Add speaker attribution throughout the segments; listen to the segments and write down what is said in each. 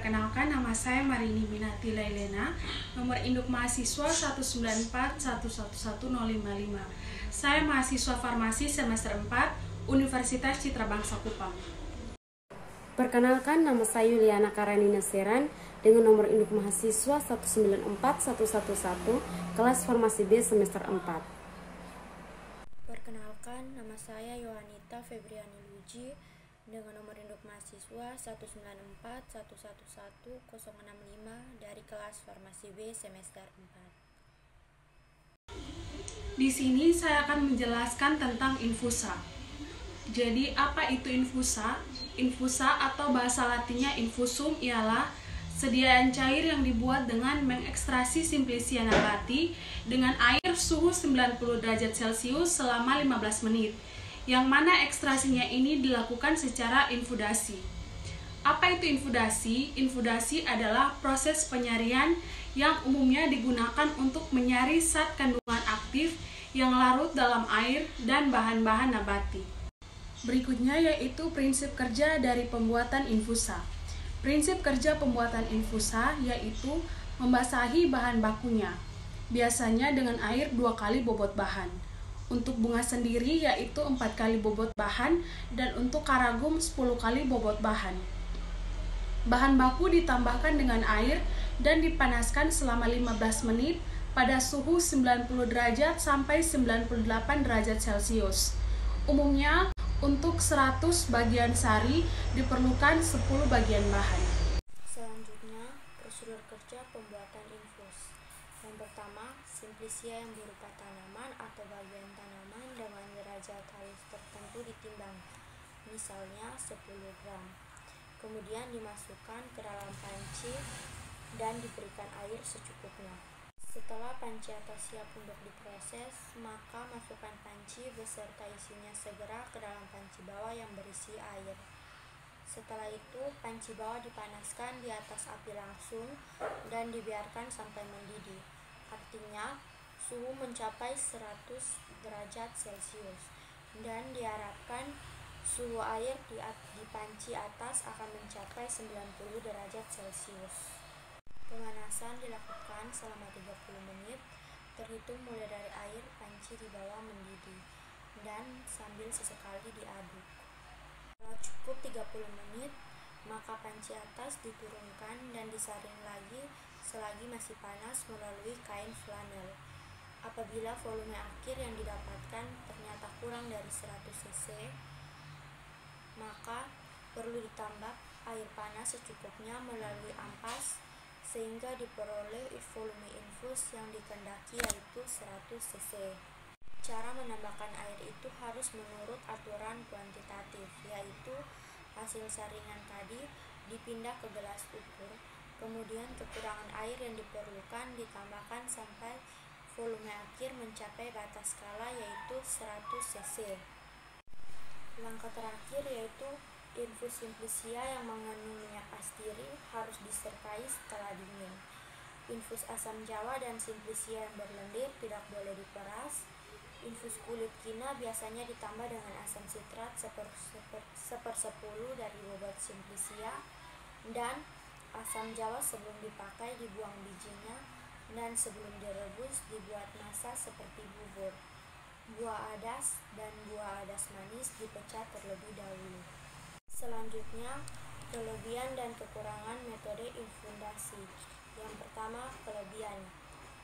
Speaker 1: Perkenalkan, nama saya Marini Minati Lailena, nomor induk mahasiswa 194111055. Saya mahasiswa farmasi semester 4, Universitas Citra Bangsa Kupang.
Speaker 2: Perkenalkan, nama saya Yuliana Karanina Seran dengan nomor induk mahasiswa 1941111, kelas farmasi B semester 4.
Speaker 3: Perkenalkan, nama saya Yohanita Febriani Luji dengan nomor induk mahasiswa 194111065 dari kelas farmasi B semester 4.
Speaker 1: Di sini saya akan menjelaskan tentang infusa. Jadi, apa itu infusa? Infusa atau bahasa latinnya infusum ialah sediaan cair yang dibuat dengan mengekstraksi Simplicia nabati dengan air suhu 90 derajat Celcius selama 15 menit, yang mana ekstrasinya ini dilakukan secara infudasi. Apa itu infudasi? Infudasi adalah proses penyarian yang umumnya digunakan untuk menyaring zat kandungan aktif yang larut dalam air dan bahan-bahan nabati. Berikutnya yaitu prinsip kerja dari pembuatan infusa. Prinsip kerja pembuatan infusa yaitu membasahi bahan bakunya, biasanya dengan air 2 kali bobot bahan. Untuk bunga sendiri yaitu 4 kali bobot bahan, dan untuk karagum 10 kali bobot bahan. Bahan baku ditambahkan dengan air dan dipanaskan selama 15 menit pada suhu 90 derajat sampai 98 derajat Celcius. Umumnya untuk 100 bagian sari diperlukan 10 bagian bahan.
Speaker 3: Selanjutnya, prosedur kerja pembuatan infus. Yang pertama, Simplicia yang berupa tanaman atau bagian tanaman dengan derajat halus tertentu ditimbang, misalnya 10 gram. Kemudian dimasukkan ke dalam panci dan diberikan air secukupnya. Setelah panci atas siap untuk diproses, maka masukkan panci beserta isinya segera ke dalam panci bawah yang berisi air. Setelah itu, panci bawah dipanaskan di atas api langsung dan dibiarkan sampai mendidih. Artinya, suhu mencapai 100 derajat Celcius, dan diharapkan suhu air di panci atas akan mencapai 90 derajat Celcius. Pemanasan dilakukan selama 30 menit, terhitung mulai dari air panci di bawah mendidih, dan sambil sesekali diaduk. Setelah cukup 30 menit, maka panci atas diturunkan dan disaring lagi selagi masih panas melalui kain flanel. Apabila volume akhir yang didapatkan ternyata kurang dari 100 cc, maka perlu ditambah air panas secukupnya melalui ampas sehingga diperoleh volume infus yang dikehendaki yaitu 100 cc. Cara menambahkan air itu harus menurut aturan kuantitatif, yaitu hasil saringan tadi dipindah ke gelas ukur, kemudian kekurangan air yang diperlukan ditambahkan sampai volume akhir mencapai batas skala yaitu 100 cc. Langkah terakhir yaitu infus Simplicia yang mengandung minyak astiri harus disertai setelah dingin. Infus asam jawa dan Simplicia yang berlendir tidak boleh diperas. Infus kulit kina biasanya ditambah dengan asam sitrat 1/10 dari bobot Simplicia, dan asam jawa sebelum dipakai dibuang bijinya, dan sebelum direbus dibuat massa seperti bubur. Buah adas dan buah adas manis dipecah terlebih dahulu. Selanjutnya, kelebihan dan kekurangan metode infundasi. Yang pertama, kelebihan.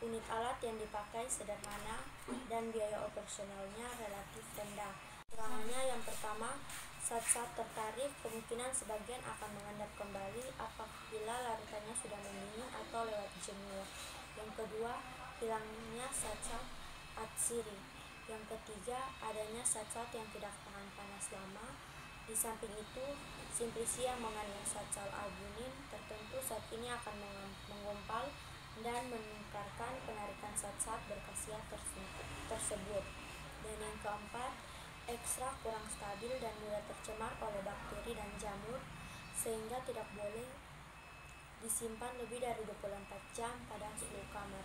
Speaker 3: Unit alat yang dipakai sederhana dan biaya operasionalnya relatif rendah. Kekurangannya yang pertama, zat-zat tertarik kemungkinan sebagian akan mengendap kembali apabila larutannya sudah mendingin atau lewat jemur. Yang kedua, hilangnya zat-zat atsiri. Yang ketiga, adanya zat-zat yang tidak tahan panas lama. Di samping itu, Simplicia mengandung zat-zat albumin tertentu. Zat ini akan menggumpal dan meningkatkan penarikan zat-zat berkhasiat tersebut. Dan yang keempat, ekstrak kurang stabil dan mudah tercemar oleh bakteri dan jamur, sehingga tidak boleh disimpan lebih dari 24 jam pada suhu kamar.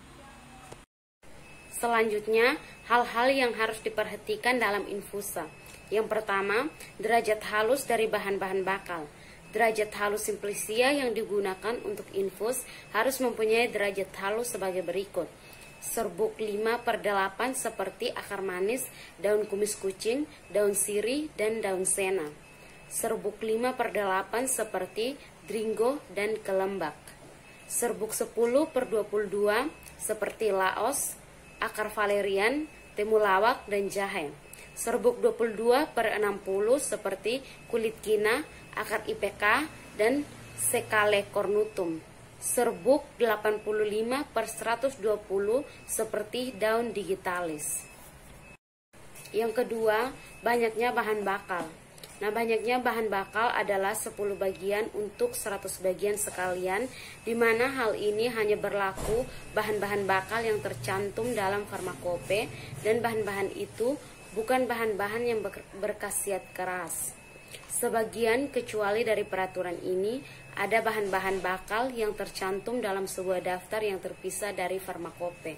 Speaker 2: Selanjutnya, hal-hal yang harus diperhatikan dalam infusa. Yang pertama, derajat halus dari bahan-bahan bakal. Derajat halus simplicia yang digunakan untuk infus harus mempunyai derajat halus sebagai berikut. Serbuk 5/8 seperti akar manis, daun kumis kucing, daun sirih, dan daun sena. Serbuk 5/8 seperti dringo dan kelembak. Serbuk 10/22 seperti laos, akar valerian, temulawak, dan jahe. Serbuk 22/60 seperti kulit kina, akar IPK, dan sekale cornutum. Serbuk 85/120 seperti daun digitalis. Yang kedua, banyaknya bahan bakal. Nah, banyaknya bahan bakal adalah 10 bagian untuk 100 bagian sekalian, di mana hal ini hanya berlaku bahan-bahan bakal yang tercantum dalam farmakope, dan bahan-bahan itu bukan bahan-bahan yang berkhasiat keras. Sebagian kecuali dari peraturan ini, ada bahan-bahan bakal yang tercantum dalam sebuah daftar yang terpisah dari farmakope.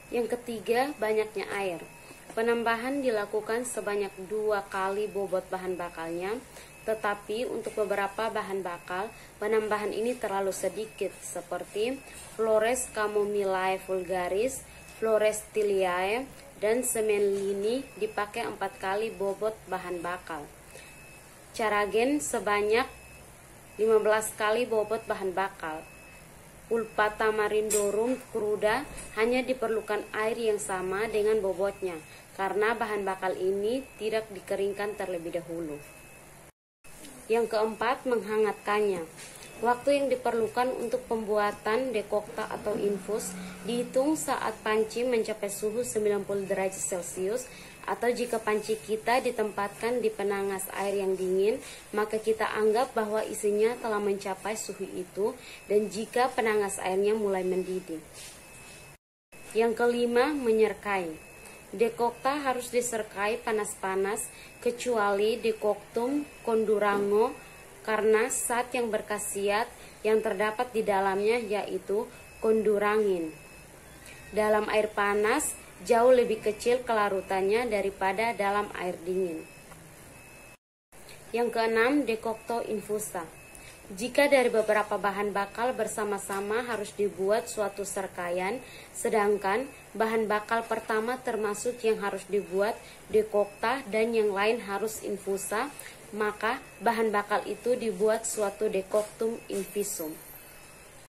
Speaker 2: Yang ketiga, banyaknya air. Penambahan dilakukan sebanyak 2 kali bobot bahan bakalnya, tetapi untuk beberapa bahan bakal, penambahan ini terlalu sedikit, seperti Flores Camomillae vulgaris, Flores Thaliae, dan semen lini dipakai 4 kali bobot bahan bakal. Caragen sebanyak 15 kali bobot bahan bakal. Pulpa Tamarindorum cruda hanya diperlukan air yang sama dengan bobotnya, karena bahan bakal ini tidak dikeringkan terlebih dahulu. Yang keempat, menghangatkannya. Waktu yang diperlukan untuk pembuatan dekokta atau infus dihitung saat panci mencapai suhu 90 derajat Celcius, atau jika panci kita ditempatkan di penangas air yang dingin, maka kita anggap bahwa isinya telah mencapai suhu itu, dan jika penangas airnya mulai mendidih. Yang kelima, menyerkai. Dekokta harus diserkai panas-panas, kecuali dekoktum kondurango, karena zat yang berkhasiat yang terdapat di dalamnya yaitu kondurangin. Dalam air panas jauh lebih kecil kelarutannya daripada dalam air dingin. Yang keenam, dekokto infusa. Jika dari beberapa bahan bakal bersama-sama harus dibuat suatu serkaian, sedangkan bahan bakal pertama termasuk yang harus dibuat dekokta dan yang lain harus infusa, maka bahan bakal itu dibuat suatu dekoktum infusum.